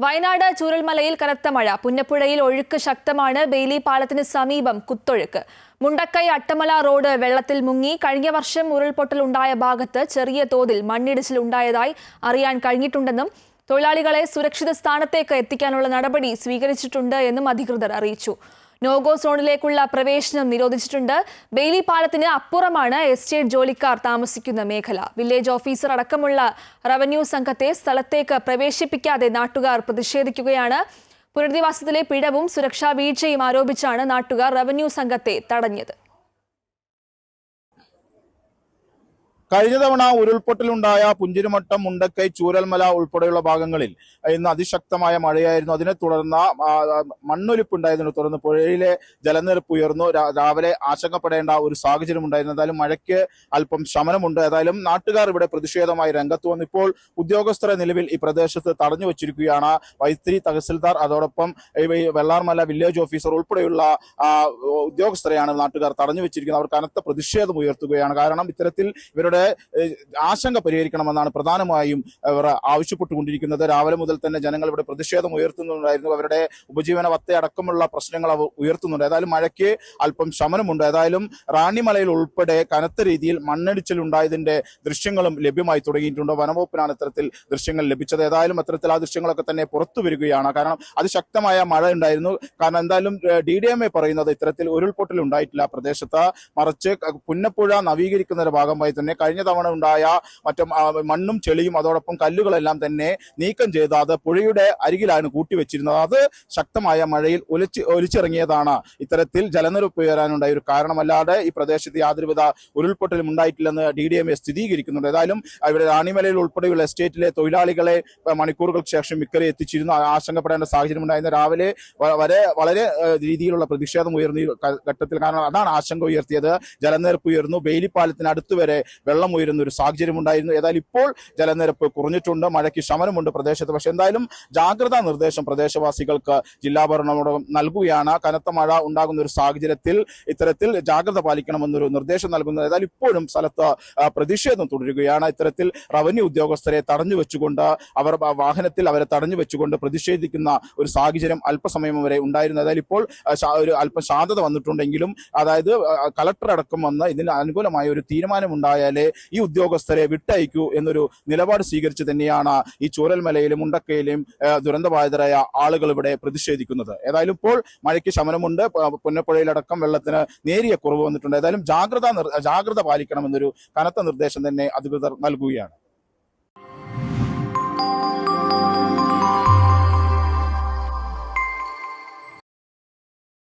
വയനാട് ചൂരൽമലയിൽ കനത്ത മഴ. പുന്നപ്പുഴയിൽ ഒഴുക്ക് ശക്തമാണ്. ബെയിലി പാലത്തിന് സമീപം കുത്തൊഴുക്ക്. മുണ്ടക്കൈ അട്ടമല റോഡ് വെള്ളത്തിൽ മുങ്ങി. കഴിഞ്ഞ വർഷം ഉരുൾപൊട്ടൽ ഉണ്ടായ ഭാഗത്ത് ചെറിയ തോതിൽ മണ്ണിടിച്ചിൽ ഉണ്ടായതായി അറിയാൻ കഴിഞ്ഞിട്ടുണ്ടെന്നും തൊഴിലാളികളെ സുരക്ഷിത സ്ഥാനത്തേക്ക് എത്തിക്കാനുള്ള നടപടി സ്വീകരിച്ചിട്ടുണ്ട് എന്നും അധികൃതർ അറിയിച്ചു. നോഗോ സോണിലേക്കുള്ള പ്രവേശനം നിരോധിച്ചിട്ടുണ്ട്. ബെയിലി പാലത്തിന് അപ്പുറമാണ് എസ്റ്റേറ്റ് ജോലിക്കാർ താമസിക്കുന്ന മേഖല. വില്ലേജ് ഓഫീസർ അടക്കമുള്ള റവന്യൂ സംഘത്തെ സ്ഥലത്തേക്ക് പ്രവേശിപ്പിക്കാതെ നാട്ടുകാർ പ്രതിഷേധിക്കുകയാണ്. പുനരധിവാസത്തിലെ പിഴവും സുരക്ഷാ വീഴ്ചയും ആരോപിച്ചാണ് നാട്ടുകാർ റവന്യൂ സംഘത്തെ തടഞ്ഞത്. കഴിഞ്ഞ തവണ ഉരുൾപൊട്ടലുണ്ടായ പുഞ്ചിരിമട്ടം, മുണ്ടക്കൈ, ചൂരൽമല ഉൾപ്പെടെയുള്ള ഭാഗങ്ങളിൽ ഇന്ന് അതിശക്തമായ മഴയായിരുന്നു. അതിനെ തുടർന്ന് മണ്ണൊലിപ്പുണ്ടായതിനെ തുടർന്ന് പുഴയിലെ ജലനിരപ്പ് ഉയർന്നു. രാവിലെ ആശങ്കപ്പെടേണ്ട ഒരു സാഹചര്യം ഉണ്ടായിരുന്നു. ഏതായാലും മഴയ്ക്ക് അല്പം ശമനമുണ്ട്. ഏതായാലും നാട്ടുകാർ ഇവിടെ പ്രതിഷേധമായി രംഗത്ത് വന്നു. ഇപ്പോൾ ഉദ്യോഗസ്ഥരെ നിലവിൽ ഈ പ്രദേശത്ത് തടഞ്ഞു വച്ചിരിക്കുകയാണ്. വൈത്തിരി തഹസിൽദാർ, അതോടൊപ്പം വെള്ളാർമല വില്ലേജ് ഓഫീസർ ഉൾപ്പെടെയുള്ള ഉദ്യോഗസ്ഥരെയാണ് നാട്ടുകാർ തടഞ്ഞു വെച്ചിരിക്കുന്നത്. അവർ കനത്ത പ്രതിഷേധം ഉയർത്തുകയാണ്. കാരണം ഇത്തരത്തിൽ ഇവരുടെ ആശങ്ക പരിഹരിക്കണമെന്നാണ് പ്രധാനമായും അവർ ആവശ്യപ്പെട്ടുകൊണ്ടിരിക്കുന്നത്. രാവിലെ മുതൽ തന്നെ ജനങ്ങൾ ഇവിടെ പ്രതിഷേധം ഉയർത്തുന്നുണ്ടായിരുന്നു. അവരുടെ ഉപജീവന വത്ത അടക്കമുള്ള പ്രശ്നങ്ങൾ അവർ ഉയർത്തുന്നുണ്ട്. ഏതായാലും മഴയ്ക്ക് അല്പം ശമനമുണ്ട്. ഏതായാലും റാണിമലയിൽ ഉൾപ്പെടെ കനത്ത രീതിയിൽ മണ്ണിടിച്ചിൽ ഉണ്ടായതിന്റെ ദൃശ്യങ്ങളും ലഭ്യമായി തുടങ്ങിയിട്ടുണ്ട്. വനംവകുപ്പിനാണ് ഇത്തരത്തിൽ ദൃശ്യങ്ങൾ ലഭിച്ചത്. ഏതായാലും അത്തരത്തിൽ ആ ദൃശ്യങ്ങളൊക്കെ തന്നെ പുറത്തു വരികയാണ്. കാരണം അതിശക്തമായ മഴ ഉണ്ടായിരുന്നു. കാരണം എന്തായാലും DDMA പറയുന്നത് ഇത്തരത്തിൽ ഉരുൾപൊട്ടൽ ഉണ്ടായിട്ടില്ല പ്രദേശത്ത്, മറിച്ച് പുന്നപ്പുഴ നവീകരിക്കുന്ന ഭാഗമായി തന്നെ കഴിഞ്ഞ തവണ ഉണ്ടായ മണ്ണും ചെളിയും അതോടൊപ്പം കല്ലുകളെല്ലാം തന്നെ നീക്കം ചെയ്ത് അത് പുഴയുടെ അരികിലാണ് കൂട്ടിവെച്ചിരുന്നത്. അത് ശക്തമായ മഴയിൽ ഒലിച്ചിറങ്ങിയതാണ് ഇത്തരത്തിൽ ജലനിരപ്പ് ഉയരാനുണ്ടായ ഒരു കാരണമല്ലാതെ ഈ പ്രദേശത്ത് യാതൊരുവിധ ഉരുൾപൊട്ടലും ഉണ്ടായിട്ടില്ലെന്ന് DDMA സ്ഥിരീകരിക്കുന്നുണ്ട്. ഏതായാലും ഇവിടെ റാണിമലയിൽ ഉൾപ്പെടെയുള്ള എസ്റ്റേറ്റിലെ തൊഴിലാളികളെ മണിക്കൂറുകൾക്ക് ശേഷം ഇക്കരെ എത്തിച്ചിരുന്നു. ആശങ്കപ്പെടേണ്ട സാഹചര്യം ഉണ്ടായിരുന്നു. രാവിലെ വളരെ രീതിയിലുള്ള പ്രതിഷേധം ഉയർന്ന ഘട്ടത്തിൽ, കാരണം അതാണ് ആശങ്ക ഉയർത്തിയത്. ജലനിരപ്പ് ഉയർന്നു. ബെയിലി പാലത്തിന് അടുത്തുവരെ വെള്ളം ഉയരുന്ന ഒരു സാഹചര്യം ഉണ്ടായിരുന്നു. ഏതായാലും ഇപ്പോൾ ജലനിരപ്പ് കുറഞ്ഞിട്ടുണ്ട്. മഴയ്ക്ക് ശമനമുണ്ട് പ്രദേശത്ത്. പക്ഷെ എന്തായാലും ജാഗ്രതാ നിർദ്ദേശം പ്രദേശവാസികൾക്ക് ജില്ലാ ഭരണകൂടം നൽകുകയാണ്. കനത്ത മഴ ഉണ്ടാകുന്ന ഒരു സാഹചര്യത്തിൽ ഇത്തരത്തിൽ ജാഗ്രത പാലിക്കണമെന്നൊരു നിർദ്ദേശം നൽകുന്നത്. ഏതായാലും ഇപ്പോഴും സ്ഥലത്ത് പ്രതിഷേധം തുടരുകയാണ്. ഇത്തരത്തിൽ റവന്യൂ ഉദ്യോഗസ്ഥരെ തടഞ്ഞു വെച്ചുകൊണ്ട് വാഹനത്തിൽ അവരെ തടഞ്ഞു വെച്ചുകൊണ്ട് പ്രതിഷേധിക്കുന്ന ഒരു സാഹചര്യം അല്പസമയം വരെ ഉണ്ടായിരുന്നു. ഏതായാലും ഇപ്പോൾ അല്പം ശാന്തത വന്നിട്ടുണ്ടെങ്കിലും, അതായത് കളക്ടർ അടക്കം വന്ന് ഇതിന് അനുകൂലമായ ഒരു തീരുമാനമുണ്ടായാലേ ഈ ഉദ്യോഗസ്ഥരെ വിട്ടയക്കൂ എന്നൊരു നിലപാട് സ്വീകരിച്ച് തന്നെയാണ് ഈ ചൂരൽമലയിലും മുണ്ടക്കയിലും ദുരന്തബാധിതരായ ആളുകൾ ഇവിടെ പ്രതിഷേധിക്കുന്നത്. ഏതായാലും ഇപ്പോൾ മഴയ്ക്ക് ശമനമുണ്ട്. പുന്നപ്പുഴയിലടക്കം വെള്ളത്തിന് നേരിയ കുറവ് വന്നിട്ടുണ്ട്. ഏതായാലും ജാഗ്രത പാലിക്കണമെന്നൊരു കനത്ത നിർദ്ദേശം തന്നെ അധികൃതർ നൽകുകയാണ്.